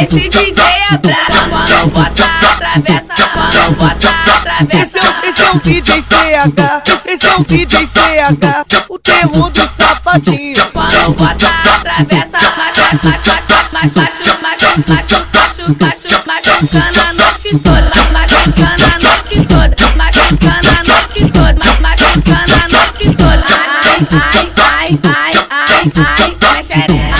Esse DJ é brabo, quando bota atravessa, quando bota atravessa. Esse é um DJ CH, esse é um DJ CH, o terror do safadinho. Quando bota atravessa, machucando a noite toda, machucando a noite toda, machucando a noite toda, machucando a noite toda. Ai, minha xereca.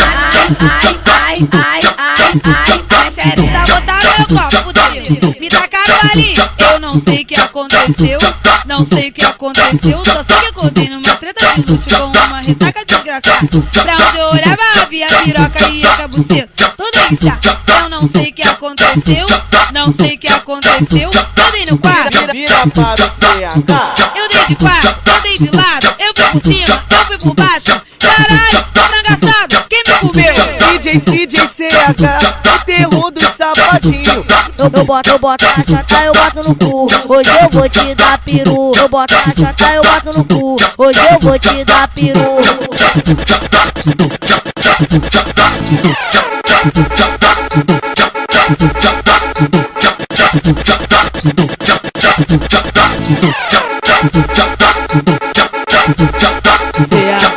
Ai, minha xereca. Sabotaram meu copo dele, me tacaram ali. Eu não sei o que aconteceu, não sei o que aconteceu. Só sei que acordei numa treta de luxo com uma ressaca desgraçada. Pra onde eu olhava havia piroca e a cabuceta toda inchada. Eu não sei o que aconteceu, não sei o que aconteceu. Eu dei no quarto, Vira para o CH. eu dei de quatro, eu dei de lado. Eu fui por cima, eu fui por baixo. Caralho, frangaçado, quem me comeu? DJ CH, o terror do safadinho. Eu boto na chata, eu boto no cu. Hoje eu vou te dar peru. Eu boto na chata, eu boto no cu. Hoje eu vou te dar peru.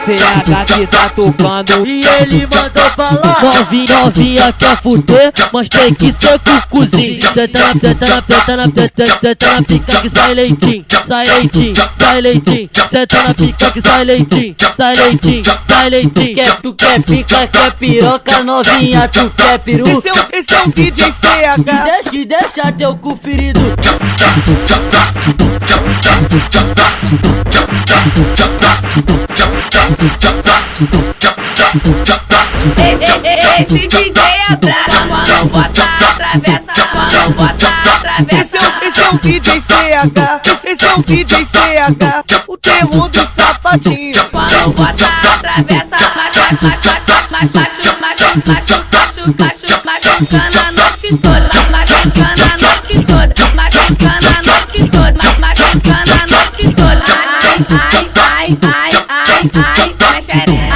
CH que tá tocando e ele mandou falar: novinha quer fuder, mas tem que ser cucuzinho. Tenta na pica que sai leitinho, sai leitinho, sai leitinho. Senta na pica que sai leitinho, sai leitinho, sai leitinho. Tu quer pica, quer piroca, novinha, tu quer peru. Esse é um DJ CH. Deixa teu cu ferido. Esse DJ é brabo, quando bota atravessa, quando bota atravessa. Esse é um DJ CH, esse é um DJ CH, o terror do safadinho. Quando bota atravessa, machucando a noite toda, machucando a noite toda, machucando a noite toda, machucando a noite toda. Ai, minha xereca.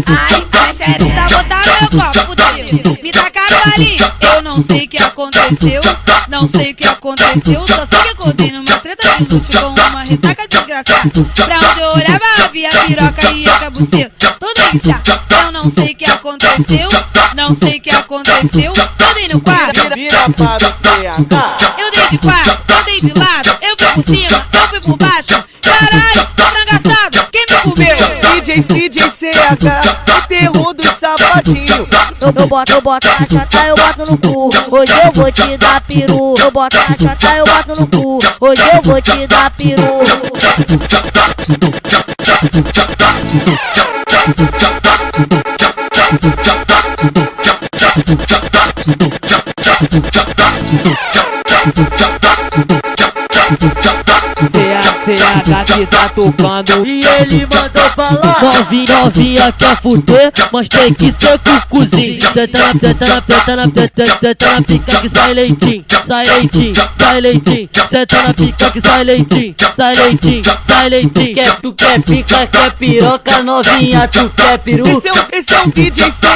Ai, minha xereca. Sabotaram meu copo dele, me tacaram ali. Eu não sei o que aconteceu, não sei o que aconteceu. Só sei que acordei numa treta de luxo com uma ressaca desgraçada. Pra onde eu olhava havia piroca e a cabuceta toda inchada. Eu não sei o que aconteceu, não sei o que aconteceu. Eu dei no quarto, Vira para o CH. eu dei de quatro, eu dei de lado. Eu fui por cima, eu fui por baixo. Caralho, frangaçado, quem me comeu? DJ CH, o terror do safadinho. Eu boto na chata, eu boto no cu. Hoje eu vou te dar peru. Eu boto na chata, eu boto no cu. Hoje eu vou te dar peru. CH que tá tocando e ele mandou falar: novinha quer fuder, mas tem que ser cucuzinho. Tenta na pica que sai leitinho, sai leitinho, sai leitinho. Senta na pica que sai leitinho, sai leitinho, sai leitinho. Tu quer pica, quer piroca, novinha, tu quer peru. Esse é um DJ CH.